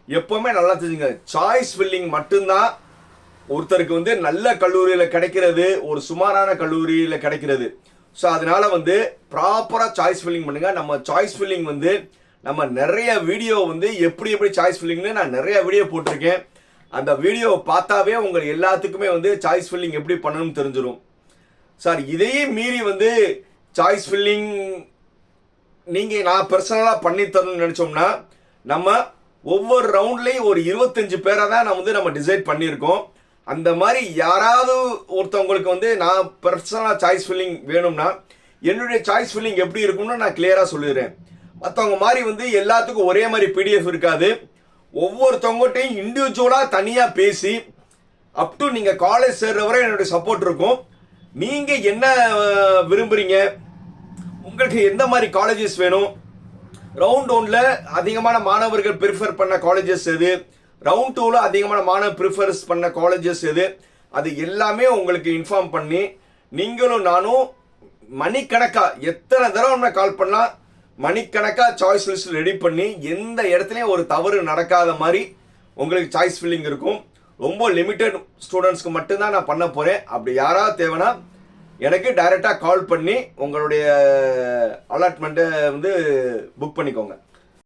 எப்பவுமே நல்லா தெரிஞ்சுங்க, சாய்ஸ் ஃபில்லிங் மட்டும்தான் ஒருத்தருக்கு வந்து நல்ல கல்லூரியில் கிடைக்கிறது, ஒரு சுமாரான கல்லூரியில் கிடைக்கிறது. ஸோ அதனால வந்து ப்ராப்பராக சாய்ஸ் ஃபில்லிங் பண்ணுங்க. நம்ம சாய்ஸ் ஃபில்லிங் வந்து நம்ம நிறைய வீடியோ வந்து எப்படி எப்படி சாய்ஸ் ஃபில்லிங்னு நான் நிறைய வீடியோ போட்டிருக்கேன். அந்த வீடியோவை பார்த்தாவே உங்கள் எல்லாத்துக்குமே வந்து சாய்ஸ் ஃபில்லிங் எப்படி பண்ணணும்னு தெரிஞ்சிடும். சார் இதையே மீறி வந்து சாய்ஸ் ஃபில்லிங் நீங்கள் நான் பர்சனலாக பண்ணி தரணும்னு நினச்சோம்னா, நம்ம ஒவ்வொரு ரவுண்ட்லேயும் ஒரு 25 பேரை தான் நம்ம டிசைட் பண்ணியிருக்கோம். அந்த மாதிரி யாராவது ஒருத்தவங்களுக்கு வந்து நான் பர்சனலாக சாய்ஸ் ஃபில்லிங் வேணும்னா என்னுடைய சாய்ஸ் ஃபில்லிங் எப்படி இருக்கும்னு நான் கிளியராக சொல்லிடுறேன். மற்றவங்க மாதிரி வந்து எல்லாத்துக்கும் ஒரே மாதிரி பிடிஎஃப் இருக்காது. ஒவ்வொருத்தவங்ககிட்டையும் இண்டிவிஜுவலாக தனியாக பேசி அப் டு நீங்கள் காலேஜ் சேர்ற வரை என்னுடைய சப்போர்ட் இருக்கும். நீங்கள் என்ன விரும்புகிறீங்க, உங்களுக்கு எந்த மாதிரி காலேஜஸ் வேணும், ரவுண்ட் 1ல அதிகமான மாணவர்கள் ப்ரிஃபர் பண்ண காலேஜஸ் எது, ரவுண்ட் 2ல அதிகமான மாணவர் ப்ரிஃபர்ஸ் பண்ண காலேஜஸ் எது, அது எல்லாமே உங்களுக்கு இன்ஃபார்ம் பண்ணி நீங்களும் நானும் மணிக்கணக்காக எத்தனை தடவை கால் பண்ணால் மணிக்கணக்காக சாய்ஸ் லிஸ்ட் ரெடி பண்ணி எந்த இடத்துலையும் ஒரு தவறு நடக்காத மாதிரி உங்களுக்கு சாய்ஸ் ஃபில்லிங் இருக்கும். ரொம்ப லிமிட்டட் ஸ்டூடெண்ட்ஸ்க்கு மட்டும்தான் நான் பண்ண போகிறேன். அப்படி யாராவது தேவைன்னா எனக்கு டைரெக்டாக கால் பண்ணி உங்களுடைய அலாட்மெண்ட்டை வந்து புக் பண்ணிக்கோங்க.